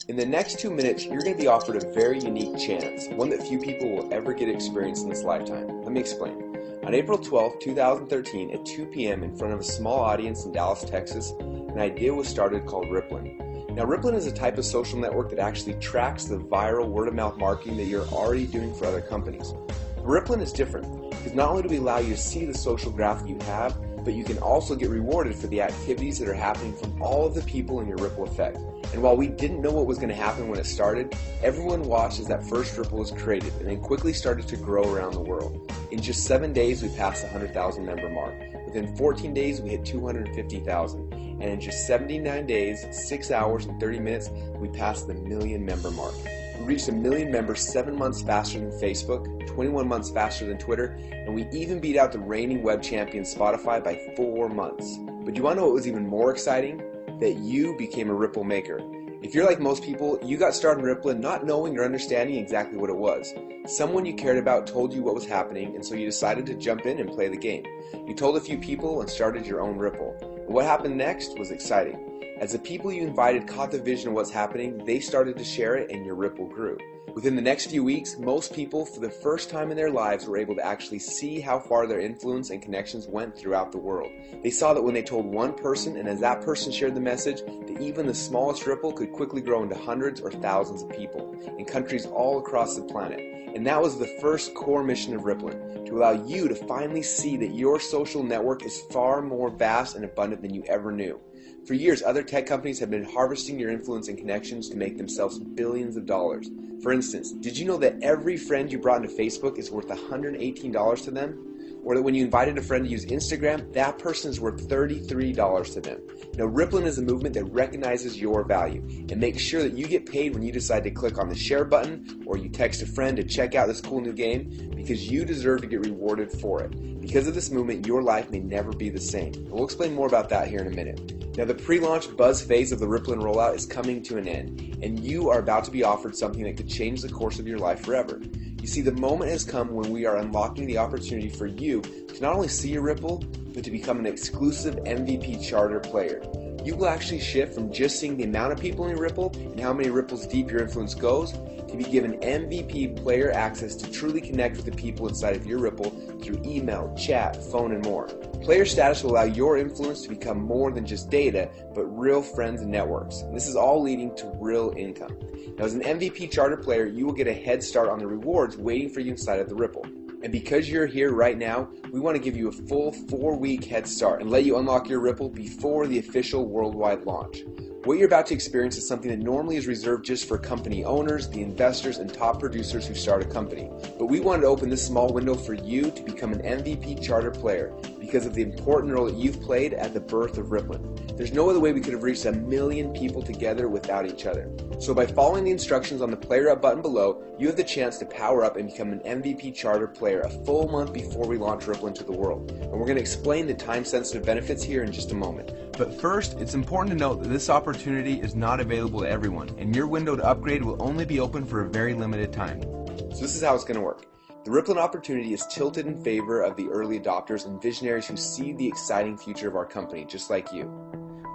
In the next 2 minutes, you're going to be offered a very unique chance, one that few people will ever get to experience in this lifetime. Let me explain. On April 12, 2013, at 2 p.m. in front of a small audience in Dallas, Texas, an idea was started called Rippln. Now, Rippln is a type of social network that actually tracks the viral word-of-mouth marketing that you're already doing for other companies. But Rippln is different, because not only do we allow you to see the social graph that you have, but you can also get rewarded for the activities that are happening from all of the people in your ripple effect. And while we didn't know what was going to happen when it started, everyone watched as that first ripple was created and then quickly started to grow around the world. In just 7 days, we passed the 100,000 member mark. Within 14 days, we hit 250,000. And in just 79 days, 6 hours and 30 minutes, we passed the 1 million member mark. We reached 1 million members 7 months faster than Facebook, 21 months faster than Twitter, and we even beat out the reigning web champion Spotify by 4 months. But you want to know what was even more exciting? That you became a Ripple maker. If you're like most people, you got started in Rippln not knowing or understanding exactly what it was. Someone you cared about told you what was happening, and so you decided to jump in and play the game. You told a few people and started your own Ripple. And what happened next was exciting. As the people you invited caught the vision of what's happening, they started to share it and your Ripple grew. Within the next few weeks, most people, for the first time in their lives, were able to actually see how far their influence and connections went throughout the world. They saw that when they told one person, and as that person shared the message, that even the smallest ripple could quickly grow into hundreds or thousands of people in countries all across the planet. And that was the first core mission of Rippln, to allow you to finally see that your social network is far more vast and abundant than you ever knew. For years, other tech companies have been harvesting your influence and connections to make themselves billions of dollars. For instance, did you know that every friend you brought into Facebook is worth $118 to them? Or that when you invited a friend to use Instagram, that person is worth $33 to them. Now, Rippln is a movement that recognizes your value and makes sure that you get paid when you decide to click on the share button or you text a friend to check out this cool new game, because you deserve to get rewarded for it. Because of this movement, your life may never be the same. And we'll explain more about that here in a minute. Now, the pre-launch buzz phase of the Rippln rollout is coming to an end, and you are about to be offered something that could change the course of your life forever. You see, the moment has come when we are unlocking the opportunity for you to not only see your Ripple, but to become an exclusive MVP charter player. You will actually shift from just seeing the amount of people in your Ripple and how many ripples deep your influence goes, to be given MVP player access to truly connect with the people inside of your Ripple through email, chat, phone, and more. Player status will allow your influence to become more than just data, but real friends and networks. And this is all leading to real income. Now, as an MVP charter player, you will get a head start on the rewards waiting for you inside of the Ripple. And because you're here right now, we want to give you a full 4-week head start and let you unlock your Ripple before the official worldwide launch. What you're about to experience is something that normally is reserved just for company owners, the investors, and top producers who start a company. But we wanted to open this small window for you to become an MVP charter player because of the important role that you've played at the birth of Rippln. There's no other way we could have reached 1 million people together without each other. So by following the instructions on the Player Up button below, you have the chance to power up and become an MVP charter player a full month before we launch Rippln to the world. And we're going to explain the time-sensitive benefits here in just a moment. But first, it's important to note that this opportunity is not available to everyone, and your window to upgrade will only be open for a very limited time. So this is how it's going to work. The Rippln opportunity is tilted in favor of the early adopters and visionaries who see the exciting future of our company, just like you.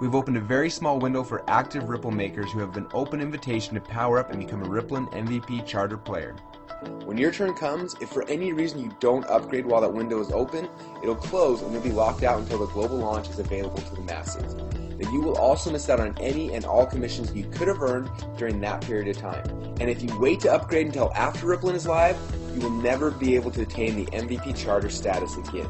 We've opened a very small window for active Ripple makers who have an open invitation to power up and become a Rippln MVP charter player. When your turn comes, if for any reason you don't upgrade while that window is open, it'll close and you'll be locked out until the global launch is available to the masses. Then you will also miss out on any and all commissions you could have earned during that period of time. And if you wait to upgrade until after Rippln is live, you will never be able to attain the MVP charter status again.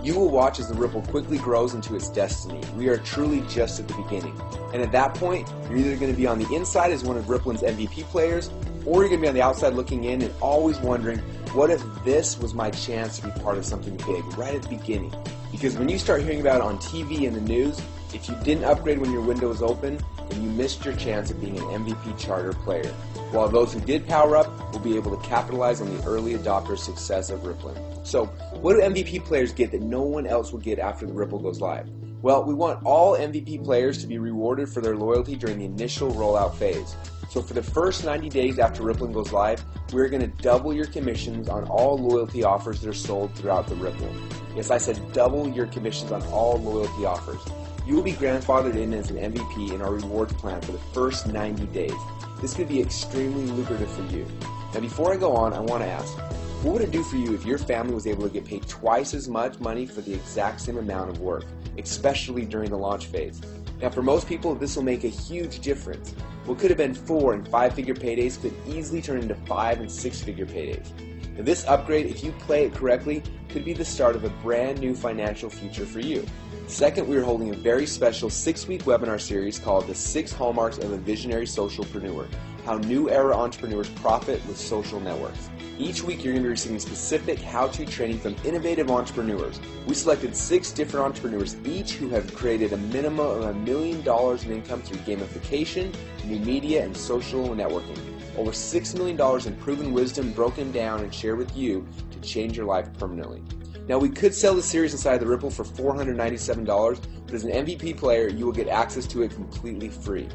You will watch as the Ripple quickly grows into its destiny. We are truly just at the beginning. And at that point, you're either going to be on the inside as one of Rippln's MVP players, or you're going to be on the outside looking in and always wondering, what if this was my chance to be part of something big right at the beginning? Because when you start hearing about it on TV and the news, if you didn't upgrade when your window was open, then you missed your chance of being an MVP charter player. While those who did power up will be able to capitalize on the early adopter success of Rippln. So, what do MVP players get that no one else will get after the Ripple goes live? Well, we want all MVP players to be rewarded for their loyalty during the initial rollout phase. So for the first 90 days after Rippln goes live, we're going to double your commissions on all loyalty offers that are sold throughout the Ripple. Yes, I said double your commissions on all loyalty offers. You will be grandfathered in as an MVP in our rewards plan for the first 90 days. this could be extremely lucrative for you. Now before I go on, I want to ask, what would it do for you if your family was able to get paid twice as much money for the exact same amount of work, especially during the launch phase? Now for most people, this will make a huge difference. What could have been 4- and 5-figure paydays could easily turn into 5- and 6-figure paydays. Now this upgrade, if you play it correctly, could be the start of a brand new financial future for you. Second, we are holding a very special 6-week webinar series called The 6 Hallmarks of a Visionary Socialpreneur, How New Era Entrepreneurs Profit with Social Networks. Each week you're going to be receiving specific how-to training from innovative entrepreneurs. We selected 6 different entrepreneurs, each who have created a minimum of $1 million in income through gamification, new media, and social networking. Over $6 million in proven wisdom broken down and shared with you to change your life permanently. Now we could sell the series inside the Ripple for $497, but as an MVP player, you will get access to it completely free.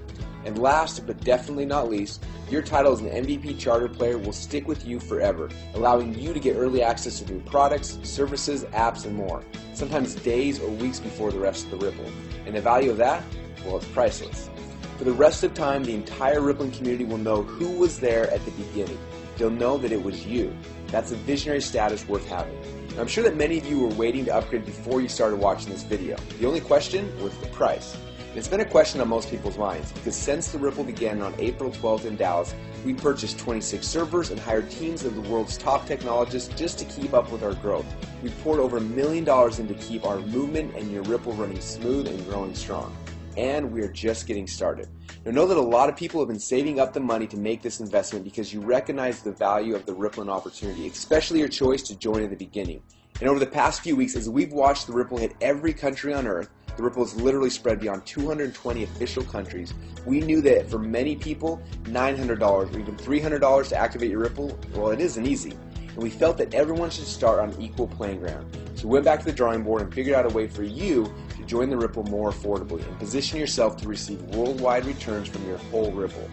And last, but definitely not least, your title as an MVP charter player will stick with you forever, allowing you to get early access to new products, services, apps, and more, sometimes days or weeks before the rest of the Ripple. And the value of that? Well, it's priceless. For the rest of time, the entire Rippln community will know who was there at the beginning. They'll know that it was you. That's a visionary status worth having. And I'm sure that many of you were waiting to upgrade before you started watching this video. The only question was the price. And it's been a question on most people's minds because since the Ripple began on April 12th in Dallas, we purchased 26 servers and hired teams of the world's top technologists just to keep up with our growth. We poured over $1 million in to keep our movement and your Ripple running smooth and growing strong. And we are just getting started. Now know that a lot of people have been saving up the money to make this investment because you recognize the value of the Rippln opportunity, especially your choice to join in the beginning. And over the past few weeks, as we've watched the Ripple hit every country on earth, the Ripple has literally spread beyond 220 official countries. We knew that for many people, $900 or even $300 to activate your Ripple, well, it isn't easy. And we felt that everyone should start on equal playing ground. So we went back to the drawing board and figured out a way for you to join the Ripple more affordably and position yourself to receive worldwide returns from your whole Ripple.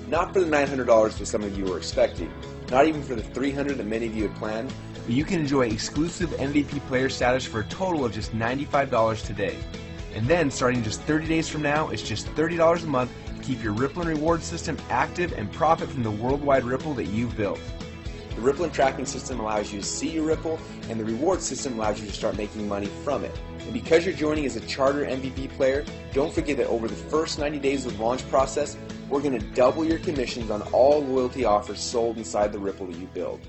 Not for the $900 that some of you were expecting, not even for the $300 that many of you had planned, but you can enjoy exclusive MVP player status for a total of just $95 today. And then, starting just 30 days from now, it's just $30 a month to keep your Rippln reward system active and profit from the worldwide Ripple that you've built. The Rippln tracking system allows you to see your Ripple, and the reward system allows you to start making money from it. And because you're joining as a charter MVP player, don't forget that over the first 90 days of the launch process, we're going to double your commissions on all loyalty offers sold inside the Ripple that you build.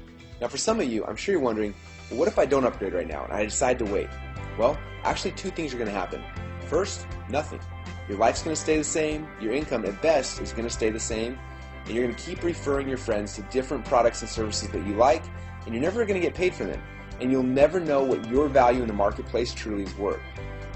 Now for some of you, I'm sure you're wondering, well, what if I don't upgrade right now and I decide to wait? Well, actually 2 things are going to happen. First, nothing. Your life's going to stay the same, your income at best is going to stay the same, and you're going to keep referring your friends to different products and services that you like, and you're never going to get paid for them, and you'll never know what your value in the marketplace truly is worth.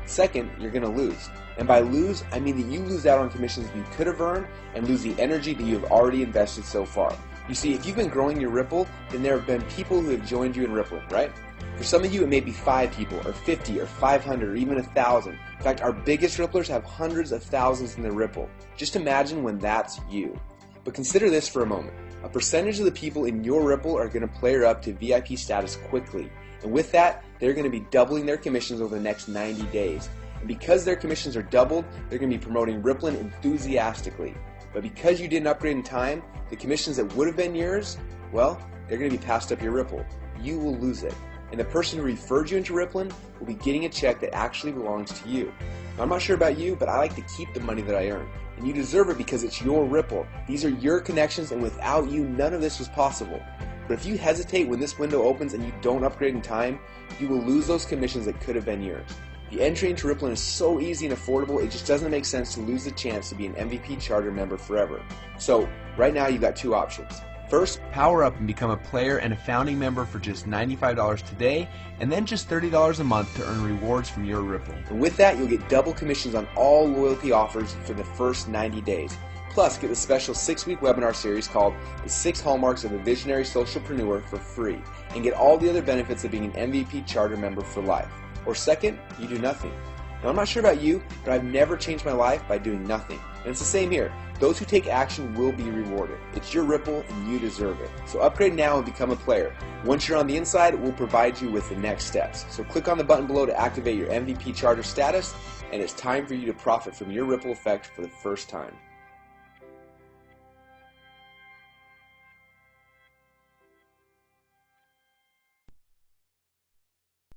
Second, you're going to lose. And by lose, I mean that you lose out on commissions that you could have earned and lose the energy that you have already invested so far. You see, if you've been growing your Ripple, then there have been people who have joined you in Rippln, right? For some of you, it may be 5 people, or 50, or 500, or even 1,000. In fact, our biggest Ripplers have hundreds of thousands in their Ripple. Just imagine when that's you. But consider this for a moment. A percentage of the people in your Ripple are going to player up to VIP status quickly. And with that, they're going to be doubling their commissions over the next 90 days. And because their commissions are doubled, they're going to be promoting Rippln enthusiastically. But because you didn't upgrade in time, the commissions that would have been yours, well, they're going to be passed up your Ripple. You will lose it. And the person who referred you into Rippln will be getting a check that actually belongs to you. Now, I'm not sure about you, but I like to keep the money that I earn. And you deserve it because it's your Ripple. These are your connections, and without you, none of this was possible. But if you hesitate when this window opens and you don't upgrade in time, you will lose those commissions that could have been yours. The entry into Rippln is so easy and affordable, it just doesn't make sense to lose the chance to be an MVP charter member forever. So, right now you've got 2 options. First, power up and become a player and a founding member for just $95 today, and then just $30 a month to earn rewards from your Ripple. And with that, you'll get double commissions on all loyalty offers for the first 90 days. Plus, get the special 6-week webinar series called The 6 Hallmarks of a Visionary Socialpreneur for free, and get all the other benefits of being an MVP charter member for life. Or second, you do nothing. Now, I'm not sure about you, but I've never changed my life by doing nothing. And it's the same here. Those who take action will be rewarded. It's your Ripple and you deserve it. So upgrade now and become a player. Once you're on the inside, we'll provide you with the next steps. So click on the button below to activate your MVP charter status, and it's time for you to profit from your Ripple effect for the first time.